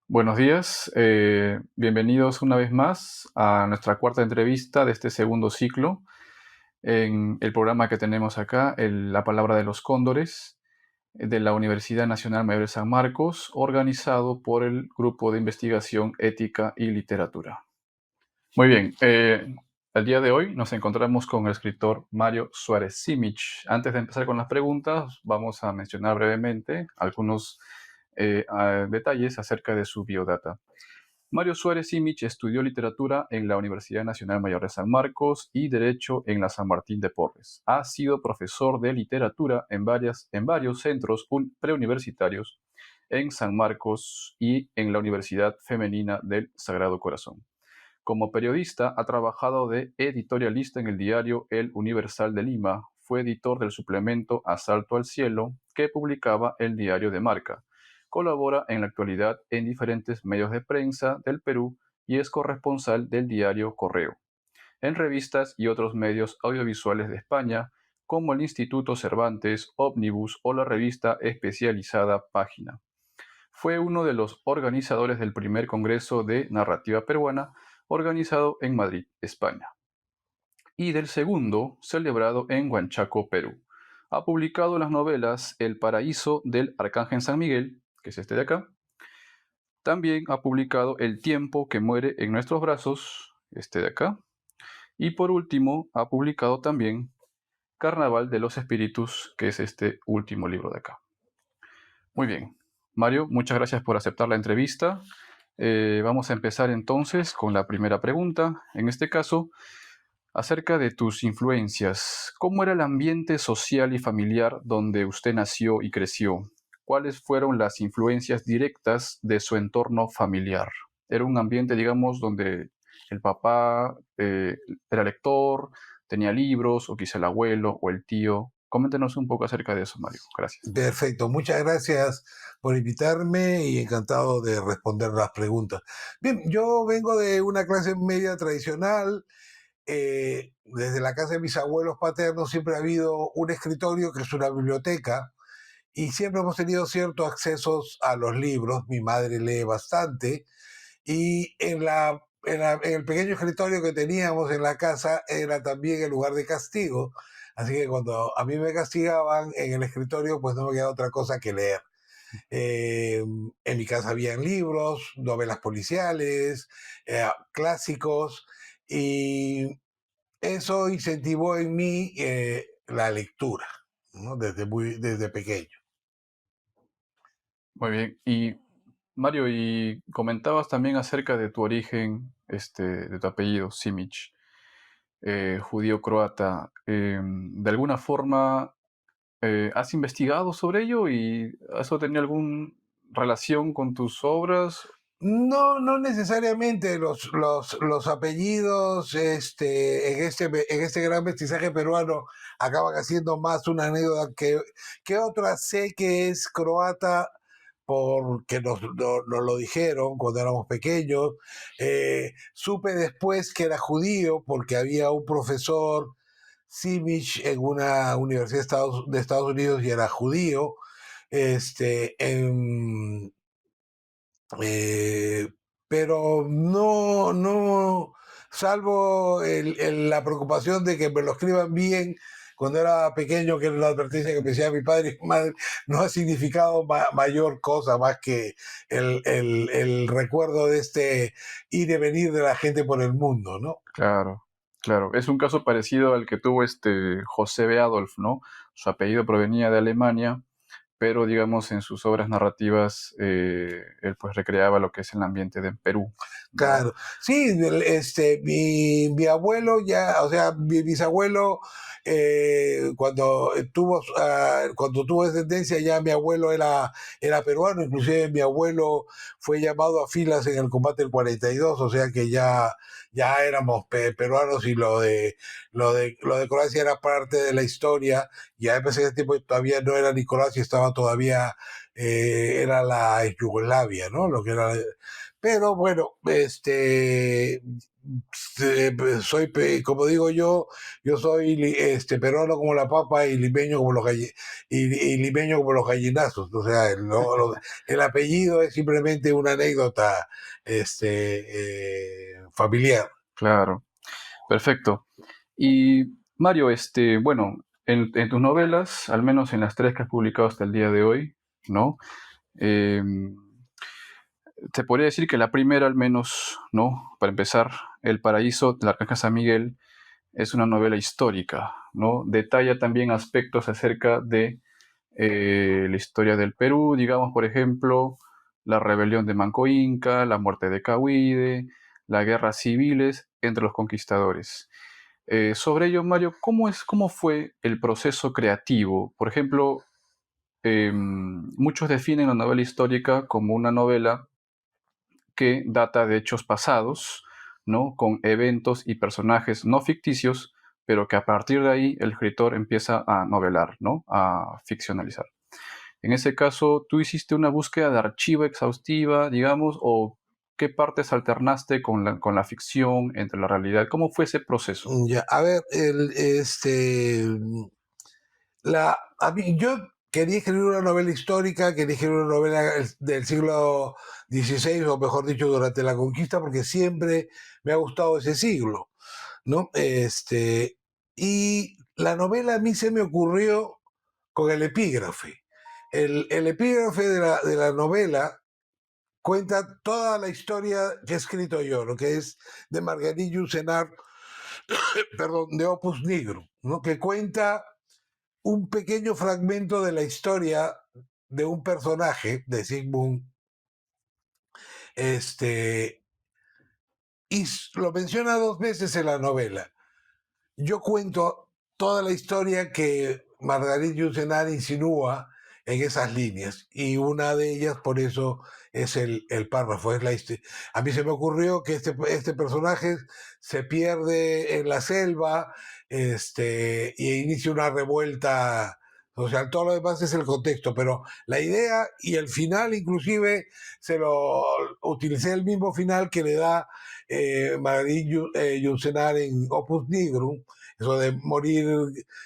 Buenos días, bienvenidos una vez más a nuestra cuarta entrevista de este segundo ciclo en el programa que tenemos acá, La Palabra de los Cóndores, de la Universidad Nacional Mayor de San Marcos, organizado por el Grupo de Investigación Ética y Literatura. Muy bien, el día de hoy nos encontramos con el escritor Mario Suárez Simic. Antes de empezar con las preguntas, vamos a mencionar brevemente algunos detalles acerca de su biodata. Mario Suárez Simic estudió literatura en la Universidad Nacional Mayor de San Marcos y Derecho en la San Martín de Porres. Ha sido profesor de literatura en varios centros preuniversitarios en San Marcos y en la Universidad Femenina del Sagrado Corazón. Como periodista, ha trabajado de editorialista en el diario El Universal de Lima. Fue editor del suplemento Asalto al Cielo, que publicaba el diario de Marca. Colabora en la actualidad en diferentes medios de prensa del Perú y es corresponsal del diario Correo, en revistas y otros medios audiovisuales de España, como el Instituto Cervantes, Omnibus o la revista especializada Página. Fue uno de los organizadores del primer Congreso de Narrativa Peruana, organizado en Madrid, España, y del segundo, celebrado en Huanchaco, Perú. Ha publicado las novelas El Paraíso del Arcángel San Miguel, que es este de acá. También ha publicado El tiempo que muere en nuestros brazos, este de acá. Y por último, ha publicado también Carnaval de los Espíritus, que es este último libro de acá. Muy bien. Mario, muchas gracias por aceptar la entrevista. Vamos a empezar entonces con la primera pregunta. En este caso, acerca de tus influencias. ¿Cómo era el ambiente social y familiar donde usted nació y creció? ¿Cuáles fueron las influencias directas de su entorno familiar? ¿Era un ambiente, digamos, donde el papá era lector, tenía libros, o quizá el abuelo o el tío? Coméntenos un poco acerca de eso, Mario. Gracias. Perfecto, muchas gracias por invitarme y encantado de responder las preguntas. Bien, yo vengo de una clase media tradicional. Desde la casa de mis abuelos paternos siempre ha habido un escritorio que es una biblioteca y siempre hemos tenido ciertos accesos a los libros. Mi madre lee bastante y en el pequeño escritorio que teníamos en la casa era también el lugar de castigo. Así que cuando a mí me castigaban en el escritorio, pues no me quedaba otra cosa que leer. En mi casa habían libros, novelas policiales, clásicos, y eso incentivó en mí la lectura, ¿no? Desde pequeño. Muy bien. Y Mario, y comentabas también acerca de tu origen, de tu apellido, Simic, judío croata. ¿De alguna forma has investigado sobre ello y eso tenía alguna relación con tus obras? No, no necesariamente los apellidos en este gran mestizaje peruano acaban haciendo más una anécdota que otra. Sé que es croata porque nos lo dijeron cuando éramos pequeños. Supe después que era judío porque había un profesor Simic en una universidad de Estados Unidos y era judío. Este, en, eh, pero no, salvo la preocupación de que me lo escriban bien cuando era pequeño, que era la advertencia que me decía mi padre y mi madre, no ha significado mayor cosa más que el recuerdo de este ir y venir de la gente por el mundo, ¿no? Claro, claro. Es un caso parecido al que tuvo José B. Adolf, ¿no? Su apellido provenía de Alemania, pero digamos en sus obras narrativas él pues recreaba lo que es el ambiente de Perú, ¿no? Claro, sí, mi abuelo ya, o sea, mi bisabuelo, cuando tuvo descendencia, ya mi abuelo era peruano. Inclusive mi abuelo fue llamado a filas en el combate del 42, o sea que ya éramos peruanos, y lo de Croacia era parte de la historia. Ya empecé ese tiempo todavía no era ni Croacia, estaba todavía era la Yugoslavia, ¿no? Lo que era, pero bueno, soy, como digo yo soy peruano como la papa y limeño como y limeño como los gallinazos. O sea, el apellido es simplemente una anécdota familiar. Claro, perfecto. Y Mario, bueno, en tus novelas, al menos en las tres que has publicado hasta el día de hoy, ¿no? Em, te podría decir que la primera, al menos, ¿no? Para empezar, El Paraíso del Arcángel San Miguel es una novela histórica, ¿no? Detalla también aspectos acerca de la historia del Perú, digamos, por ejemplo, la rebelión de Manco Inca, la muerte de Cahuide, las guerras civiles entre los conquistadores. Sobre ello, Mario, cómo fue el proceso creativo? Por ejemplo, muchos definen la novela histórica como una novela que data de hechos pasados, ¿no? Con eventos y personajes no ficticios, pero que a partir de ahí el escritor empieza a novelar, ¿no? A ficcionalizar. En ese caso, ¿tú hiciste una búsqueda de archivo exhaustiva, digamos, o qué partes alternaste con la ficción entre la realidad? ¿Cómo fue ese proceso? Ya, a ver, a mí, yo quería escribir una novela histórica, quería escribir una novela del siglo XVI, o mejor dicho, durante la conquista, porque siempre me ha gustado ese siglo, ¿no? Y la novela a mí se me ocurrió con el epígrafe. El epígrafe de la novela cuenta toda la historia que he escrito yo, lo que es de Marguerite Yourcenar, perdón, de Opus Nigrum, ¿no? Que cuenta un pequeño fragmento de la historia de un personaje de Sigmund, este, y lo menciona dos veces en la novela. Yo cuento toda la historia que Marguerite Yourcenar insinúa en esas líneas, y una de ellas, por eso, es el párrafo. A mí se me ocurrió que este personaje se pierde en la selva, y inicia una revuelta social. Todo lo demás es el contexto, pero la idea y el final, inclusive, utilicé el mismo final que le da Marguerite Yourcenar en Opus Nigrum, eso de morir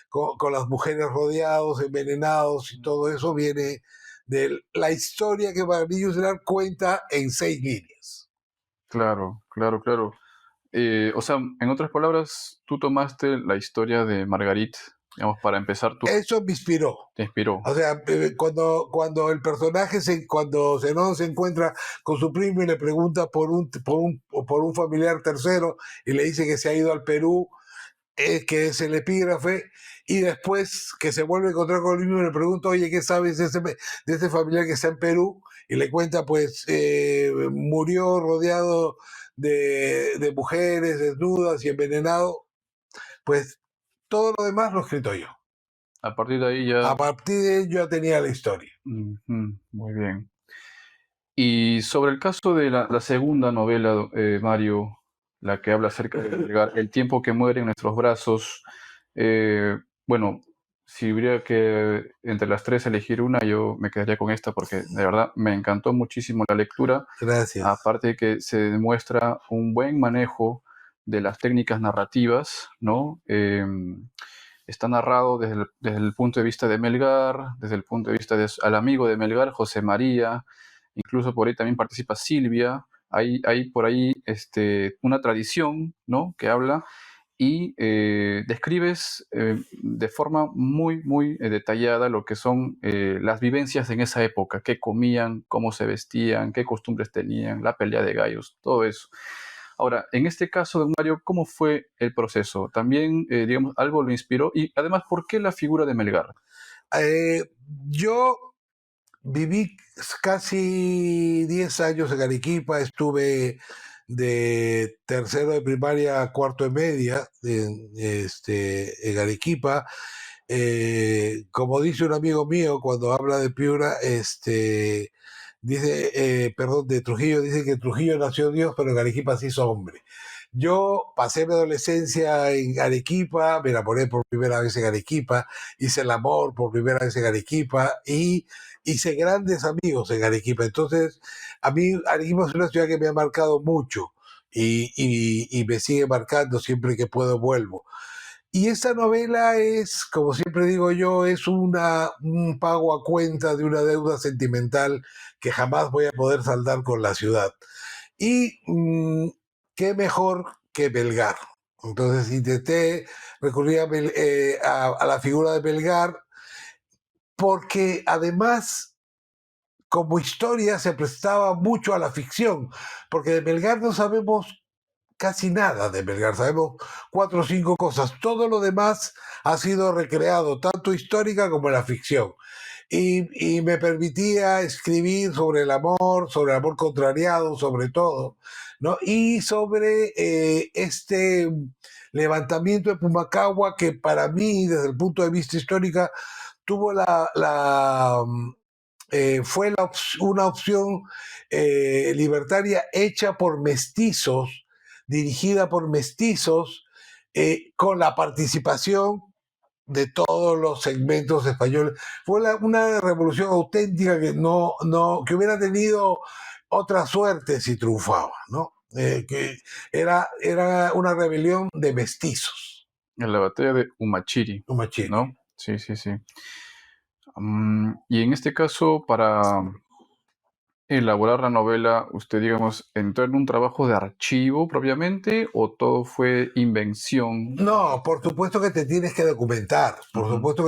con las mujeres rodeados, envenenados, y todo eso viene de la historia que Marguerite Yourcenar cuenta en 6 líneas. Claro, claro, claro. O sea, en otras palabras, tú tomaste la historia de Margarit, digamos, para empezar, Eso me inspiró. te inspiró. O sea, cuando el personaje, cuando Zenón se encuentra con su primo y le pregunta por un familiar tercero y le dice que se ha ido al Perú, que es el epígrafe, y después que se vuelve a encontrar con el mismo y le pregunta, oye, ¿qué sabes de ese familiar que está en Perú? Y le cuenta, pues, murió rodeado de mujeres desnudas y envenenado. Pues todo lo demás lo he escrito yo. A partir de ahí ya... A partir de ello ya tenía la historia. Ujú, muy bien. Y sobre el caso de la segunda novela, Mario, la que habla acerca de el tiempo que muere en nuestros brazos, eh, bueno, si hubiera que entre las tres elegir una, yo me quedaría con esta porque de verdad me encantó muchísimo la lectura, Gracias. aparte de que se demuestra un buen manejo de las técnicas narrativas, ¿no? Está narrado desde el punto de vista de Melgar, desde el punto de vista al amigo de Melgar, José María, incluso por ahí también participa Silvia. Hay por ahí una tradición, ¿no? Que habla y describes de forma muy, muy detallada lo que son las vivencias en esa época, qué comían, cómo se vestían, qué costumbres tenían, la pelea de gallos, todo eso. Ahora, en este caso de Mario, ¿cómo fue el proceso? También, digamos, algo lo inspiró y además, ¿por qué la figura de Melgar? Eh, yo viví casi 10 años en Arequipa, estuve de tercero de primaria a cuarto de media en Arequipa. Como dice un amigo mío cuando habla de Piura, dice, perdón, de Trujillo, dice que Trujillo nació Dios, pero en Arequipa se hizo hombre. Yo pasé mi adolescencia en Arequipa, me enamoré por primera vez en Arequipa, hice el amor por primera vez en Arequipa y hice grandes amigos en Arequipa. Entonces, a mí Arequipa es una ciudad que me ha marcado mucho y me sigue marcando siempre que puedo vuelvo. Y esta novela es, como siempre digo yo, es un pago a cuenta de una deuda sentimental que jamás voy a poder saldar con la ciudad. Y qué mejor que Belgar. Entonces intenté recurrir a la figura de Belgar porque además como historia se prestaba mucho a la ficción, porque de Belgar no sabemos casi nada de Belgar, sabemos cuatro o cinco cosas, todo lo demás ha sido recreado, tanto histórica como en la ficción. Y me permitía escribir sobre el amor contrariado, sobre todo, ¿no? Y sobre este levantamiento de Pumacagua que para mí, desde el punto de vista histórico, tuvo fue una opción libertaria hecha por mestizos, dirigida por mestizos, con la participación de todos los segmentos españoles. Fue una revolución auténtica que hubiera tenido otra suerte si triunfaba, ¿no? Que era una rebelión de mestizos. En la batalla de Humachiri, Humachiri. ¿no? Sí, sí, sí. Y en este caso, para elaborar la novela, ¿usted, digamos, entró en un trabajo de archivo propiamente o todo fue invención? No, por supuesto que te tienes que documentar, por Ujú. supuesto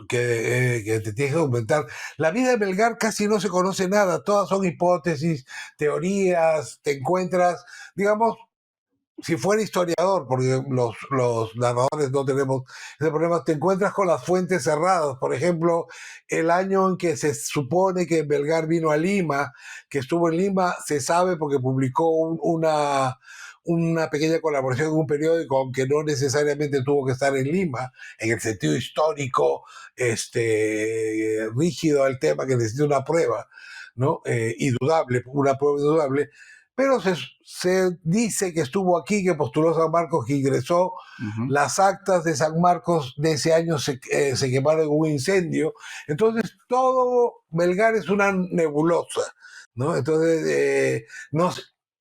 que te tienes que documentar. La vida de Belgar casi no se conoce nada, todas son hipótesis, teorías, te encuentras, digamos, si fuera historiador, porque los narradores no tenemos ese problema, te encuentras con las fuentes cerradas. Por ejemplo, el año en que se supone que Belgar vino a Lima, que estuvo en Lima, se sabe porque publicó una pequeña colaboración en un periódico, aunque no necesariamente tuvo que estar en Lima, en el sentido histórico, rígido al tema que necesita una prueba, ¿no? Indudable, una prueba indudable, pero se dice que estuvo aquí, que postuló San Marcos, que ingresó. Ujú. Las actas de San Marcos de ese año se quemaron en un incendio. Entonces, todo Melgar es una nebulosa, ¿no? Entonces, no,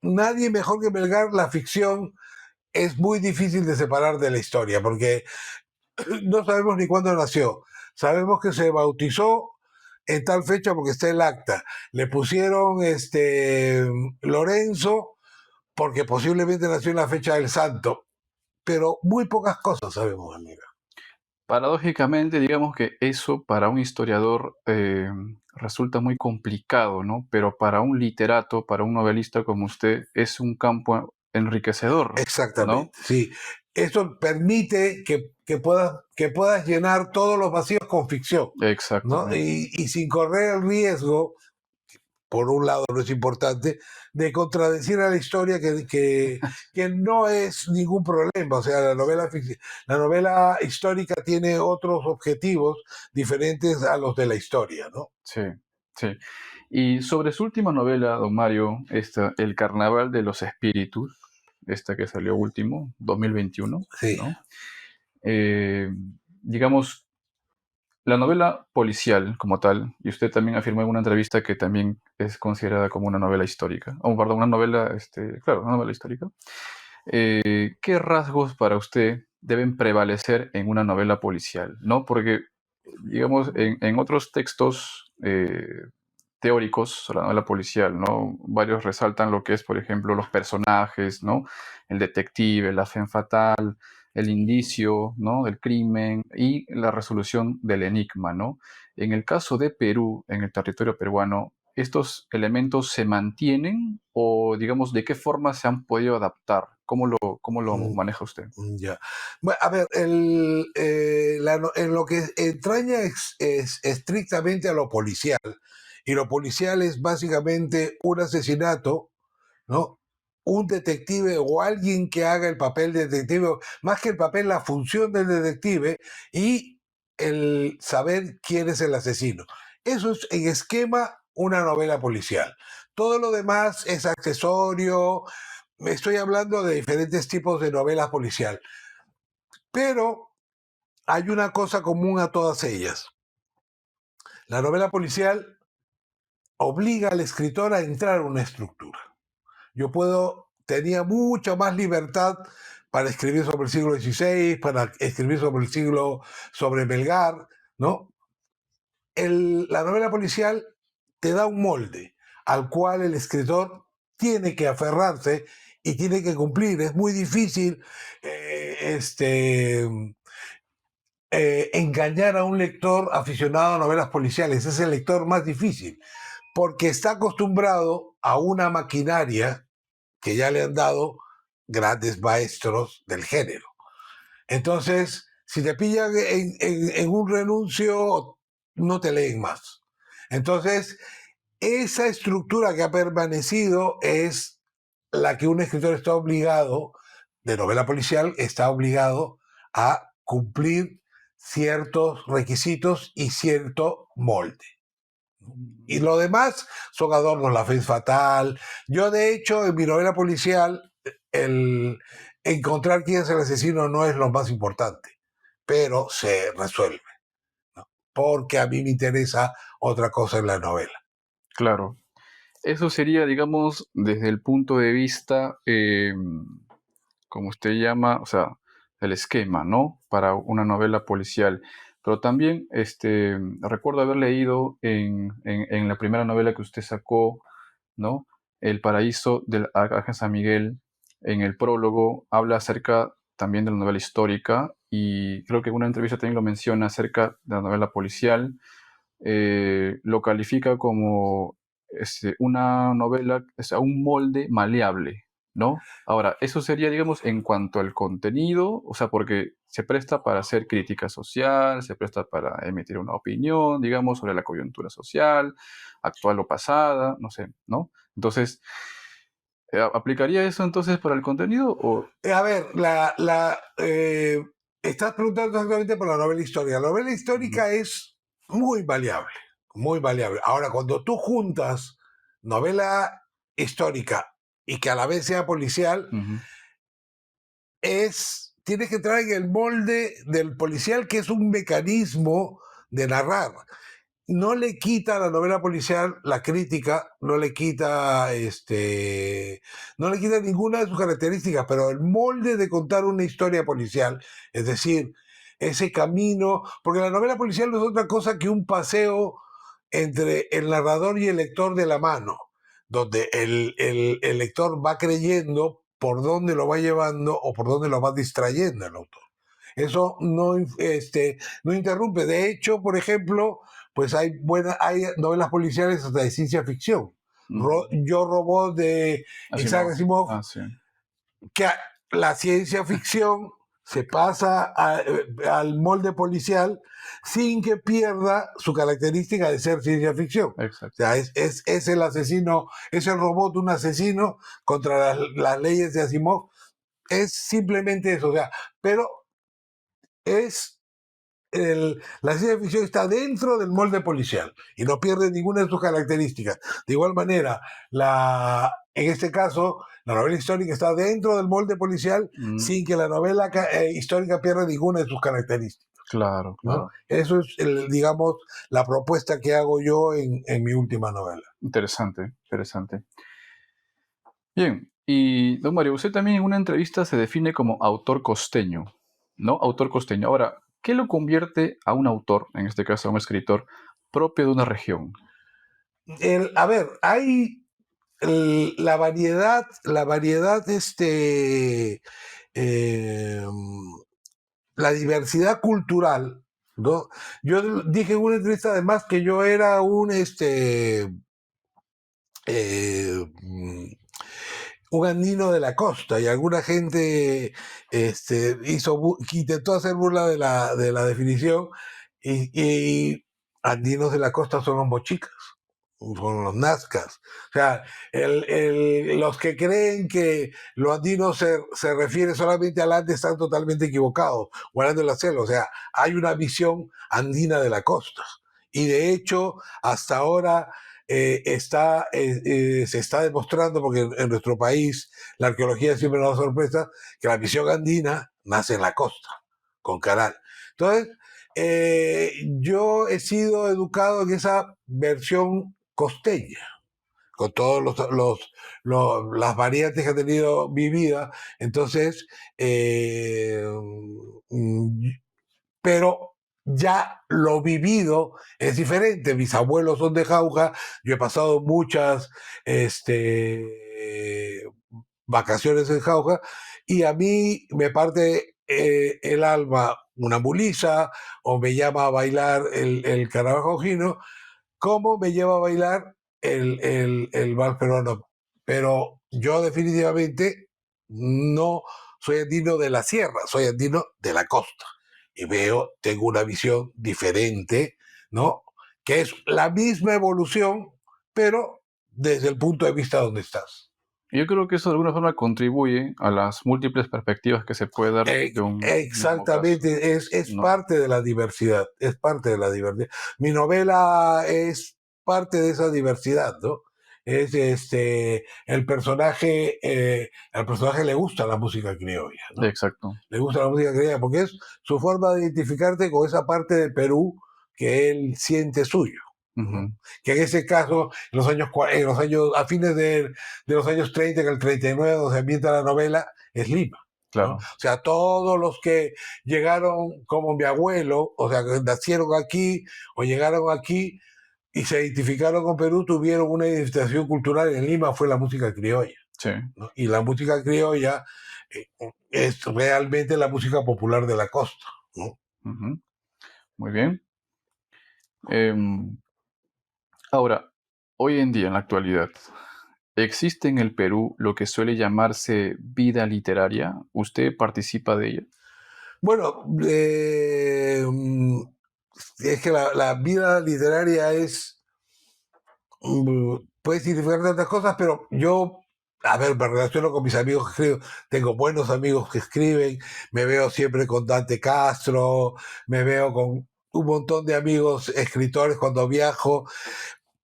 nadie mejor que Melgar, la ficción es muy difícil de separar de la historia, porque no sabemos ni cuándo nació. Sabemos que se bautizó en tal fecha porque está el acta. Le pusieron Lorenzo porque posiblemente nació en la fecha del santo, pero muy pocas cosas sabemos, amiga. Paradójicamente, digamos que eso para un historiador resulta muy complicado, ¿no? Pero para un literato, para un novelista como usted, es un campo enriquecedor, ¿no? Exactamente, sí. Eso permite que puedas llenar todos los vacíos con ficción, ¿no? Exactamente. Y sin correr el riesgo, por un lado no es importante, de contradecir a la historia que no es ningún problema. O sea, la novela histórica tiene otros objetivos diferentes a los de la historia, ¿no? Sí, sí. Y sobre su última novela, don Mario, esta, El Carnaval de los Espíritus, esta que salió último, 2021, Sí, ¿no? Eh, digamos, la novela policial como tal, y usted también afirmó en una entrevista que también es considerada como una novela histórica, o perdón, una novela, claro, una novela histórica. ¿Qué rasgos para usted deben prevalecer en una novela policial? ¿No? Porque, digamos, en otros textos teóricos sobre la novela policial, ¿no? Varios resaltan lo que es, por ejemplo, los personajes, ¿no? El detective, la femme fatal, el indicio, ¿no? Del crimen y la resolución del enigma, ¿no? En el caso de Perú, en el territorio peruano, ¿estos elementos se mantienen o, digamos, de qué forma se han podido adaptar? ¿Cómo lo mm, maneja usted? ya. Bueno, a ver, en lo que entraña es estrictamente a lo policial, y lo policial es básicamente un asesinato, ¿no? Un detective o alguien que haga el papel de detective, más que el papel, la función del detective y el saber quién es el asesino. Eso es en esquema una novela policial. Todo lo demás es accesorio, me estoy hablando de diferentes tipos de novelas policial, pero hay una cosa común a todas ellas. La novela policial obliga al escritor a entrar en una estructura. Tenía mucha más libertad para escribir sobre el siglo XVI, para escribir sobre Melgar, ¿no? La novela policial te da un molde al cual el escritor tiene que aferrarse y tiene que cumplir. Es muy difícil engañar a un lector aficionado a novelas policiales. Es el lector más difícil, porque está acostumbrado a una maquinaria que ya le han dado grandes maestros del género. Entonces, si te pillan en un renuncio, no te leen más. Entonces, esa estructura que ha permanecido es la que un escritor está obligado, de novela policial, está obligado a cumplir ciertos requisitos y cierto molde. Y lo demás son adornos, la fe fatal. Yo, de hecho, en mi novela policial, el encontrar quién es el asesino no es lo más importante, pero se resuelve, ¿no? Porque a mí me interesa otra cosa en la novela. Claro. Eso sería, digamos, desde el punto de vista, como usted llama, o sea, el esquema, ¿no? Para una novela policial. Pero también, recuerdo haber leído en la primera novela que usted sacó, ¿no? El paraíso del Arcángel San Miguel, en el prólogo, habla acerca también de la novela histórica y creo que en una entrevista también lo menciona acerca de la novela policial. Lo califica como una novela, o sea, un molde maleable, ¿no? Ahora, eso sería, digamos, en cuanto al contenido, o sea, porque se presta para hacer crítica social, se presta para emitir una opinión, digamos, sobre la coyuntura social, actual o pasada, no sé, ¿no? Entonces, ¿aplicaría eso entonces para el contenido o...? A ver, estás preguntando exactamente por la novela histórica. La novela Ujú, histórica es muy variable, muy variable. Ahora, cuando tú juntas novela histórica y que a la vez sea policial, ujú, tienes que entrar en el molde del policial, que es un mecanismo de narrar. No le quita a la novela policial la crítica, no le quita ninguna de sus características, pero el molde de contar una historia policial, es decir, ese camino, porque la novela policial no es otra cosa que un paseo entre el narrador y el lector de la mano, donde el lector va creyendo por dónde lo va llevando o por dónde lo va distrayendo el autor. Eso no interrumpe. De hecho, por ejemplo, pues hay novelas policiales hasta de ciencia ficción. ujú. Yo Robot de Isaac Asimov. Asimov, Ah, sí. que la ciencia ficción se pasa al molde policial sin que pierda su característica de ser ciencia ficción. O Exacto. sea, es el asesino, es el robot un asesino contra las leyes de Asimov. Es simplemente eso. O sea, pero es la ciencia ficción está dentro del molde policial y no pierde ninguna de sus características. De igual manera, en este caso, la novela histórica está dentro del molde policial Mm, sin que la novela histórica pierda ninguna de sus características, claro, ¿no? claro. Eso es, digamos, la propuesta que hago yo en mi última novela. Interesante, interesante. Bien, y don Mario, usted también en una entrevista se define como autor costeño, ¿no? Autor costeño. Ahora, ¿qué lo convierte a un autor, en este caso a un escritor, propio de una región? A ver, hay la variedad, eh, la diversidad cultural, ¿no? Yo dije en una entrevista además que yo era eh, mm, un andino de la costa y alguna gente intentó hacer burla de la definición y andinos de la costa son los mochicas, son los nazcas. O sea, los que creen que lo andino se refiere solamente al Ande están totalmente equivocados, guardando la selva. O sea, hay una visión andina de la costa. Y de hecho, hasta ahora se está demostrando, porque en nuestro país la arqueología siempre nos da sorpresa, que la misión andina nace en la costa, con Caral. Entonces, yo he sido educado en esa versión costeña, con todos las variantes que ha tenido mi vida. Entonces, mm, pero ya lo vivido es diferente. Mis abuelos son de Jauja, yo he pasado muchas vacaciones en Jauja y a mí me parte el alma una mulisa o me llama a bailar el carnaval jaujino, como me lleva a bailar el vals peruano. Pero yo definitivamente no soy andino de la sierra, soy andino de la costa. Y veo, tengo una visión diferente, ¿no? Que es la misma evolución, pero desde el punto de vista donde estás. Y yo creo que eso de alguna forma contribuye a las múltiples perspectivas que se puede dar de un mismo caso, Exactamente, es ¿no? parte de la diversidad, es parte de la diversidad. Mi novela es parte de esa diversidad, ¿no? Es el personaje le gusta la música criolla, ¿no? Exacto. Le gusta la música criolla porque es su forma de identificarte con esa parte de Perú que él siente suyo, ¿no? Ujú, Que en ese caso, a fines de los años 30, en el 39, donde se ambienta la novela, es Lima. ¿No? O claro, sea, todos los que llegaron como mi abuelo, o sea, que nacieron aquí o llegaron aquí y se identificaron con Perú, tuvieron una identificación cultural en Lima, fue la música criolla. sí. ¿No? Y la música criolla eh, es realmente la música popular de la costa, ¿no? Ujú, muy bien. Em, ahora, hoy en día, en la actualidad, ¿existe en el Perú lo que suele llamarse vida literaria? ¿Usted participa de ella? Bueno, es que la vida literaria puede significar tantas cosas, pero yo, a ver, me relaciono con mis amigos que escriben, tengo buenos amigos que escriben, me veo siempre con Dante Castro, me veo con un montón de amigos escritores cuando viajo.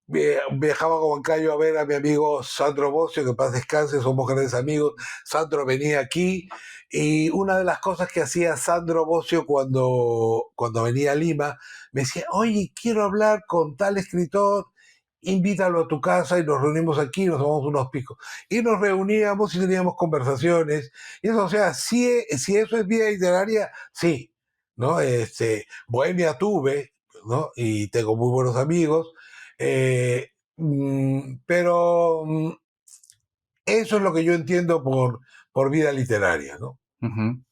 Viajaba con Huancayo a ver a mi amigo Sandro Bocio, que en paz descanse, somos grandes amigos. Sandro venía aquí y una de las cosas que hacía Sandro Bocio cuando venía a Lima, me decía, oye, quiero hablar con tal escritor, invítalo a tu casa y nos reunimos aquí, nos tomamos unos picos. Y nos reuníamos y teníamos conversaciones. Y eso, o sea, si eso es vida literaria, sí, ¿no? Bohemia tuve, ¿no? Y tengo muy buenos amigos, pero eso es lo que yo entiendo por vida literaria, ¿no? Ujú,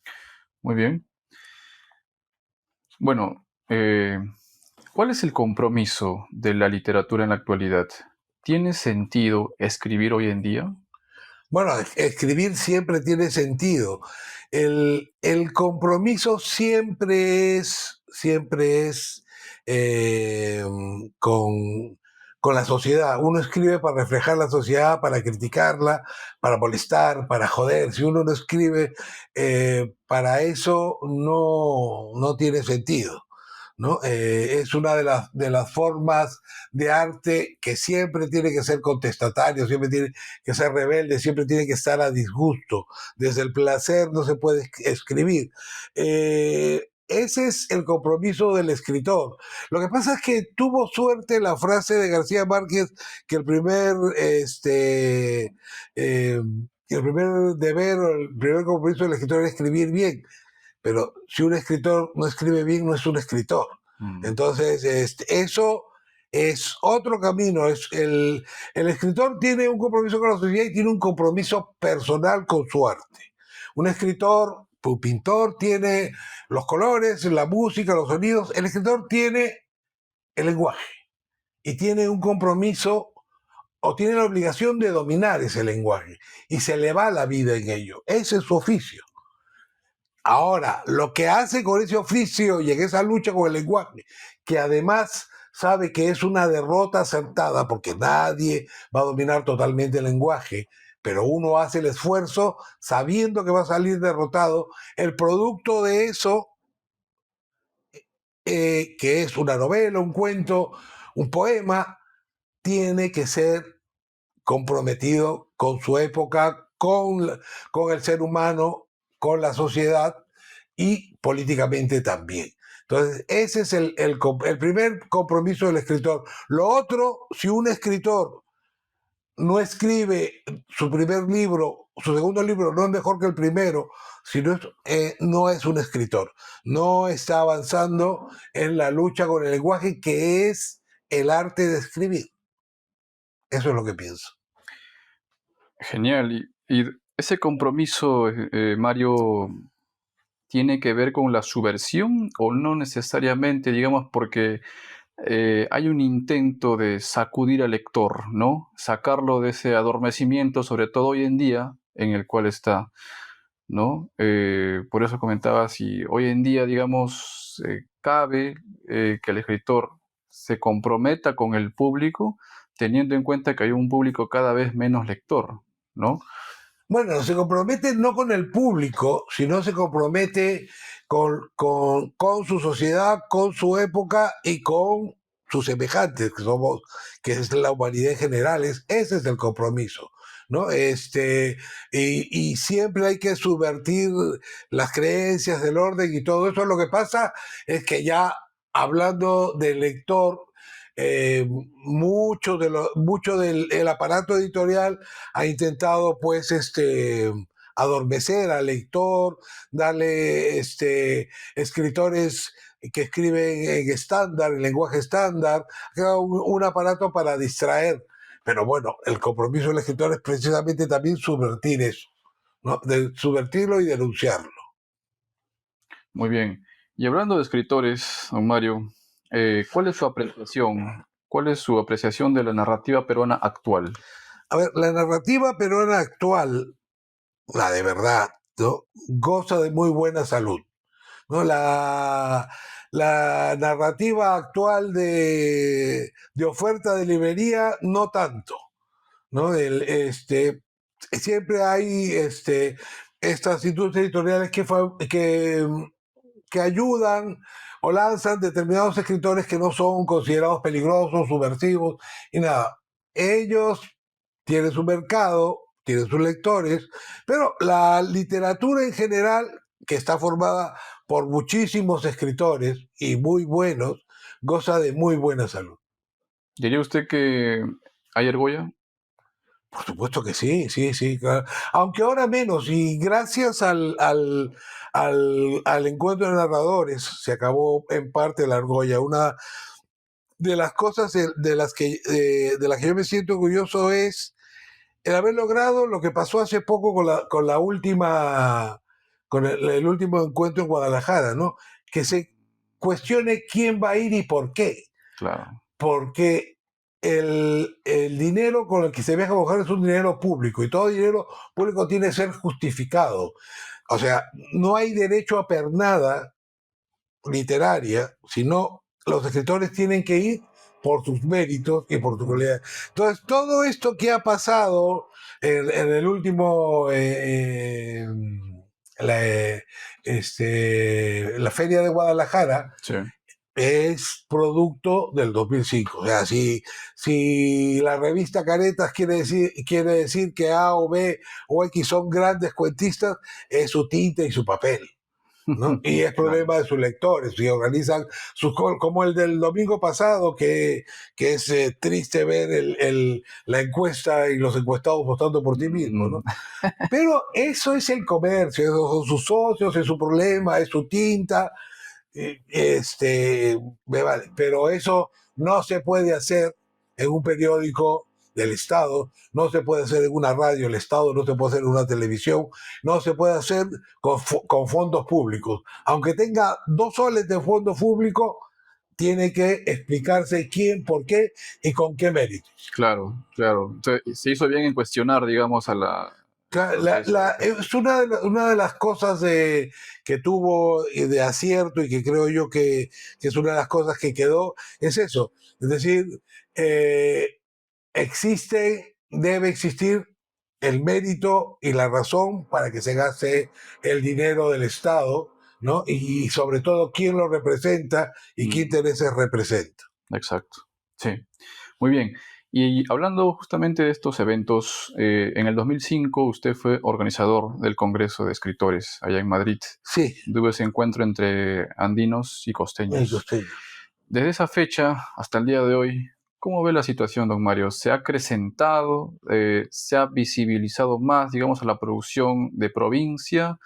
muy bien. Bueno, ¿cuál es el compromiso de la literatura en la actualidad? ¿Tiene sentido escribir hoy en día? Bueno, escribir siempre tiene sentido. El compromiso siempre es eh, con, con la sociedad. Uno escribe para reflejar la sociedad, para criticarla, para molestar, para joder. Si uno no escribe para eso, no tiene sentido. ¿No? Es una de las formas de arte que siempre tiene que ser contestatario, siempre tiene que ser rebelde, siempre tiene que estar a disgusto. Desde el placer no se puede escribir. Ese es el compromiso del escritor. Lo que pasa es que tuvo suerte la frase de García Márquez que el primer deber o el primer compromiso del escritor es escribir bien. Pero si un escritor no escribe bien, no es un escritor. Mm, Entonces, eso es otro camino. El escritor tiene un compromiso con la sociedad y tiene un compromiso personal con su arte. Un escritor, un pintor, tiene los colores, la música, los sonidos. El escritor tiene el lenguaje y tiene un compromiso o tiene la obligación de dominar ese lenguaje y se le va la vida en ello. Ese es su oficio. Ahora, lo que hace con ese oficio y en esa lucha con el lenguaje, que además sabe que es una derrota acertada porque nadie va a dominar totalmente el lenguaje, pero uno hace el esfuerzo sabiendo que va a salir derrotado, el producto de eso, que es una novela, un cuento, un poema, tiene que ser comprometido con su época, con el ser humano, con la sociedad y políticamente también. Entonces, ese es el primer compromiso del escritor. Lo otro, si un escritor no escribe su primer libro, su segundo libro no es mejor que el primero, sino no es un escritor. No está avanzando en la lucha con el lenguaje, que es el arte de escribir. Eso es lo que pienso. Genial. Y ese compromiso, Mario, ¿tiene que ver con la subversión o no necesariamente, digamos, porque hay un intento de sacudir al lector, ¿no? Sacarlo de ese adormecimiento, sobre todo hoy en día, en el cual está, ¿no? Por eso comentaba si hoy en día, digamos, cabe que el escritor se comprometa con el público, teniendo en cuenta que hay un público cada vez menos lector, ¿no? Bueno, se compromete no con el público, sino se compromete con su sociedad, con su época y con sus semejantes, que es la humanidad en general. Ese es el compromiso, ¿no? Y siempre hay que subvertir las creencias del orden y todo eso. Lo que pasa es que ya hablando del lector, mucho del el aparato editorial ha intentado pues adormecer al lector, darle escritores que escriben en estándar, en lenguaje estándar, un aparato para distraer. Pero bueno, el compromiso del escritor es precisamente también subvertir eso, ¿no? Subvertirlo y denunciarlo. Muy bien. Y hablando de escritores, don Mario, ¿cuál es su apreciación? ¿Cuál es su apreciación de la narrativa peruana actual? A ver, la narrativa peruana actual, la de verdad, ¿no? Goza de muy buena salud. ¿No? La narrativa actual de oferta de librería, no tanto. ¿No? Siempre hay estas industrias editoriales que ayudan o lanzan determinados escritores que no son considerados peligrosos, subversivos y nada. Ellos tienen su mercado, tienen sus lectores, pero la literatura en general, que está formada por muchísimos escritores y muy buenos, goza de muy buena salud. ¿Diría usted que hay argolla? Por supuesto que sí, sí, sí. Claro. Aunque ahora menos, y gracias al encuentro de narradores se acabó en parte la argolla. Una de las cosas de las que yo me siento orgulloso es el haber logrado lo que pasó hace poco con la última, con el último encuentro en Guadalajara, ¿no? Que se cuestione quién va a ir y por qué. Claro. Porque el dinero con el que se viaja a Guadalajara es un dinero público y todo dinero público tiene que ser justificado. O sea, no hay derecho a pernada literaria, sino los escritores tienen que ir por sus méritos y por su calidad. Entonces, todo esto que ha pasado en el último, la, la Feria de Guadalajara, Sí. es producto del 2005. O sea, si la revista Caretas quiere decir que A o B o X son grandes cuentistas, es su tinta y su papel. ¿No? Y es Claro. problema de sus lectores, y organizan como el del domingo pasado, que es triste ver la encuesta y los encuestados votando por ti mismo, Mm, ¿no? Pero eso es el comercio, esos son sus socios, es su problema, es su tinta, me vale. Pero eso no se puede hacer en un periódico del Estado, no se puede hacer en una radio del Estado, no se puede hacer en una televisión, no se puede hacer con fondos públicos. Aunque tenga 2 soles de fondo público, tiene que explicarse quién, por qué y con qué mérito. claro, claro. Se hizo bien en cuestionar, digamos, a lo que es el texto. Es una de las cosas que tuvo de acierto y que creo yo que es una de las cosas que quedó, es eso. Es decir, eh, debe existir el mérito y la razón para que se gaste el dinero del Estado, ¿no? Y sobre todo quién lo representa y qué Mm, intereses representa. exacto. Sí. Muy bien. Y hablando justamente de estos eventos, en el 2005 usted fue organizador del Congreso de Escritores allá en Madrid. Sí, Tuvo ese encuentro entre andinos y el costeños. costeño. Desde esa fecha hasta el día de hoy, ¿cómo ve la situación, don Mario? ¿Se ha acrecentado, se ha visibilizado más, digamos, a la producción de provincia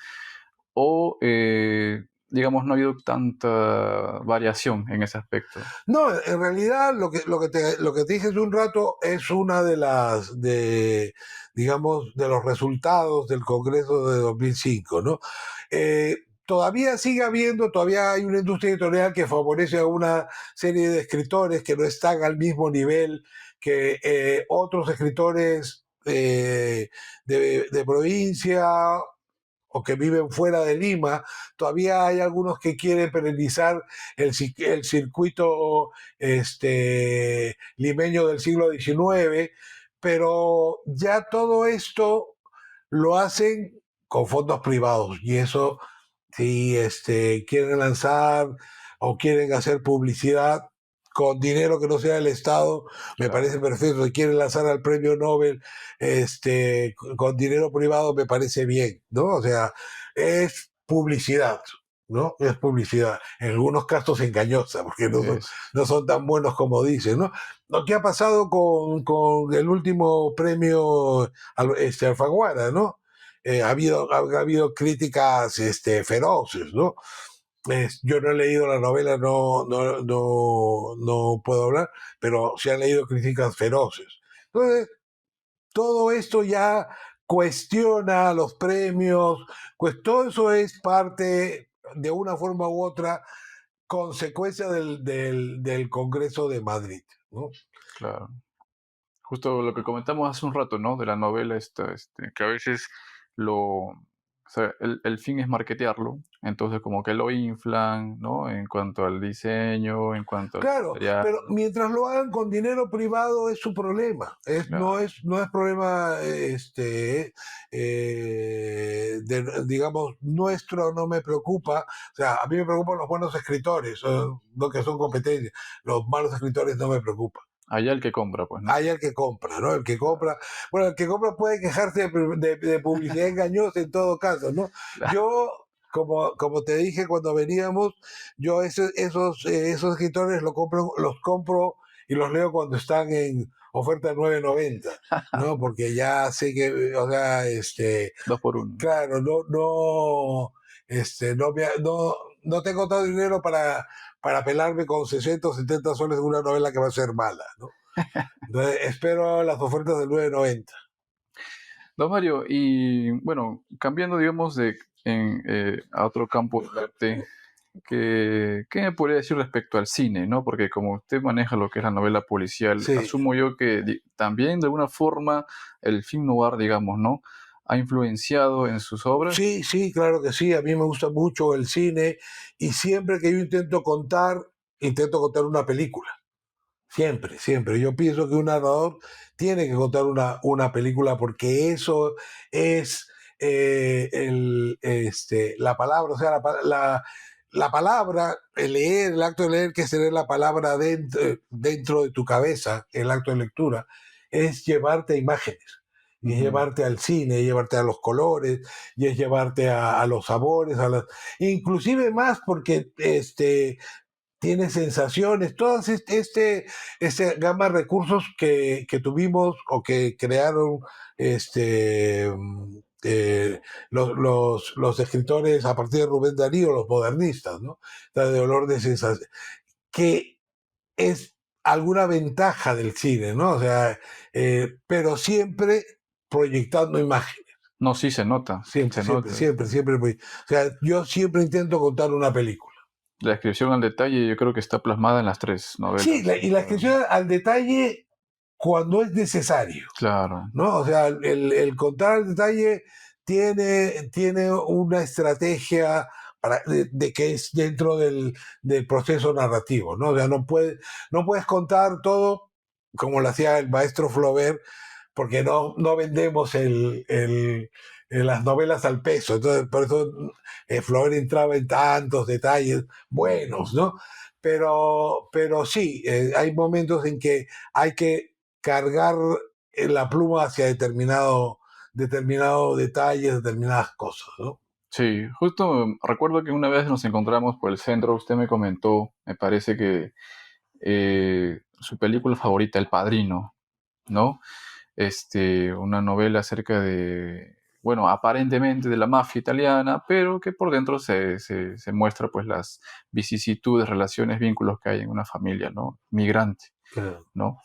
o, digamos, no ha habido tanta variación en ese aspecto? No, en realidad lo que te dije hace un rato es una digamos, de los resultados del Congreso de 2005, ¿no? Todavía sigue habiendo, todavía hay una industria editorial que favorece a una serie de escritores que no están al mismo nivel que otros escritores de provincia o que viven fuera de Lima. Todavía hay algunos que quieren perennizar el circuito limeño del siglo XIX, pero ya todo esto lo hacen con fondos privados y eso, si quieren lanzar o quieren hacer publicidad con dinero que no sea del Estado, me parece Claro, perfecto. Si quieren lanzar al premio Nobel con dinero privado, me parece bien, ¿no? O sea, es publicidad, ¿no? Es publicidad. En algunos casos engañosa, porque no son, es no son tan buenos como dicen, ¿no? Lo que ha pasado con el último premio Alfaguara, ¿no? Ha habido críticas feroces, ¿no? Yo no he leído la novela, no puedo hablar, pero se han leído críticas feroces. Entonces, todo esto ya cuestiona los premios, pues todo eso es parte, de una forma u otra, consecuencia del Congreso de Madrid, ¿no? claro. Justo lo que comentamos hace un rato, ¿no? De la novela esta, que a veces o sea, el fin es marketearlo, entonces como que lo inflan, ¿no? En cuanto al diseño, en cuanto al Claro, material, pero mientras lo hagan con dinero privado es su problema. No claro, no es problema, digamos, nuestro, no me preocupa. O sea, a mí me preocupan los buenos escritores, no que son competencias. Los malos escritores no me preocupan. allá el que compra, pues, ¿no? Hay el que compra, ¿no? El que Claro, compra, bueno, el que compra puede quejarse de publicidad engañosa en todo caso, ¿no? claro, Yo, como te dije cuando veníamos, yo esos escritores los compro y los leo cuando están en oferta de 9.90, ¿no? Porque ya sé que, o sea, dos por uno. claro, no tengo todo el dinero para pelarme con 60 o 70 soles de una novela que va a ser mala, ¿no? Entonces, espero las ofertas del 9.90. Don Mario, y bueno, cambiando, digamos, a otro campo del arte, ¿qué me podría decir respecto al cine, no? Porque como usted maneja lo que es la novela policial, Sí, asumo yo que también de alguna forma el film noir, digamos, ¿no? ¿Ha influenciado en sus obras? sí, sí, claro que sí. A mí me gusta mucho el cine y siempre que yo intento contar una película. Siempre, siempre. Yo pienso que un narrador tiene que contar una película porque eso es la palabra, o sea, la palabra, el acto de leer, que es tener la palabra dentro de tu cabeza, el acto de lectura, es llevarte a imágenes. Y es Ujú. llevarte al cine, es llevarte a los colores, y es llevarte a los sabores, inclusive más porque tiene sensaciones, todas este gama de recursos que tuvimos o que crearon este, los escritores a partir de Rubén Darío, los modernistas, ¿no? De olor de sensación, que es alguna ventaja del cine, ¿no? O sea, pero siempre proyectando imágenes. No, sí se nota, Siempre, se siempre, nota. siempre, siempre. O sea, yo siempre intento contar una película. La descripción al detalle yo creo que está plasmada en las tres Sí, novelas. y la descripción al detalle cuando es necesario, Claro. ¿no? O sea, el contar al detalle tiene una estrategia de que es dentro del proceso narrativo, ¿no? O sea, no puedes contar todo como lo hacía el maestro Flaubert, porque no vendemos las novelas al peso. Entonces, por eso Flaubert entraba en tantos detalles buenos, ¿no? Pero sí, hay momentos en que hay que cargar la pluma hacia determinado detalle, determinadas cosas, ¿no? Sí, justo recuerdo que una vez nos encontramos por el centro, usted me comentó, me parece que su película favorita, El Padrino, ¿no? Una novela acerca de, bueno, aparentemente de la mafia italiana, pero que por dentro se muestra pues las vicisitudes, relaciones, vínculos que hay en una familia, ¿no? Migrante, Claro. ¿no?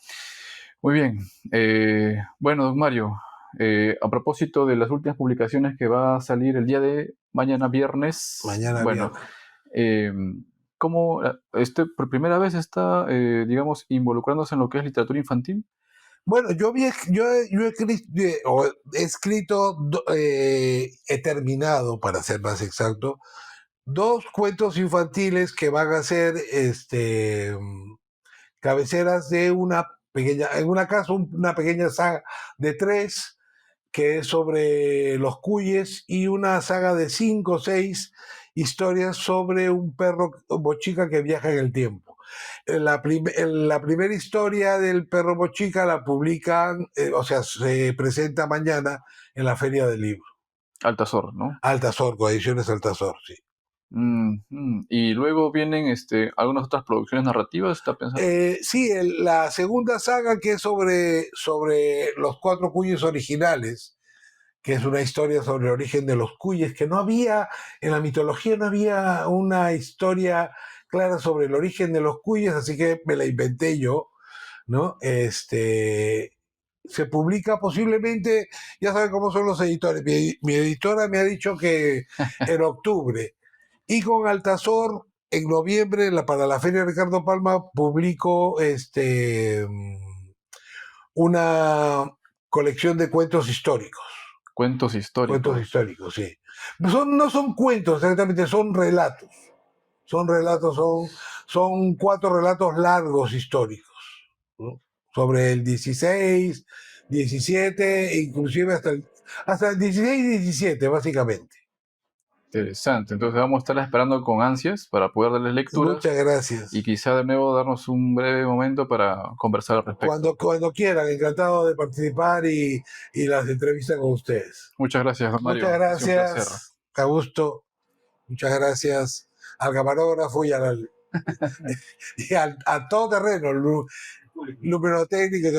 Muy bien. Bueno, don Mario, a propósito de las últimas publicaciones que va a salir el día de mañana viernes, Mañana bueno, viernes. eh, ¿cómo por primera vez está, digamos, involucrándose en lo que es literatura infantil? Bueno, he escrito, he terminado, para ser más exacto, dos cuentos infantiles que van a ser cabeceras de una pequeña, en una casa, una pequeña saga de tres, que es sobre los cuyes, y una saga de 5 o 6 historias sobre un perro bochica que viaja en el tiempo. La primera historia del perro bochica la publican, o sea, se presenta mañana en la Feria del Libro. Altazor, ¿no? Altazor, Coediciones Altazor, sí. Y luego vienen algunas otras producciones narrativas, ¿está pensando? Sí, la segunda saga, que es sobre los cuatro cuyes originales, que es una historia sobre el origen de los cuyes, que no había, en la mitología no había una historia clara sobre el origen de los cuyes, así que me la inventé yo, ¿no? Se publica posiblemente, ya saben cómo son los editores, mi editora me ha dicho que en octubre, y con Altazor, en noviembre, para la Feria Ricardo Palma, publico una colección de cuentos históricos. Cuentos Cuentos históricos. históricos, sí. No son cuentos exactamente, son relatos. Son relatos, son 4 relatos largos históricos, ¿no? Sobre el 16, 17, inclusive hasta el 16 y 17, básicamente. Interesante. Entonces vamos a estar esperando con ansias para poder darles lecturas Muchas y gracias. quizá de nuevo darnos un breve momento para conversar al respecto. Cuando quieran, encantado de participar y las entrevistas con ustedes. Muchas gracias, don Muchas Mario. Ha sido un placer. gracias, Augusto. Muchas gracias al camarógrafo y a todo terreno, número técnico.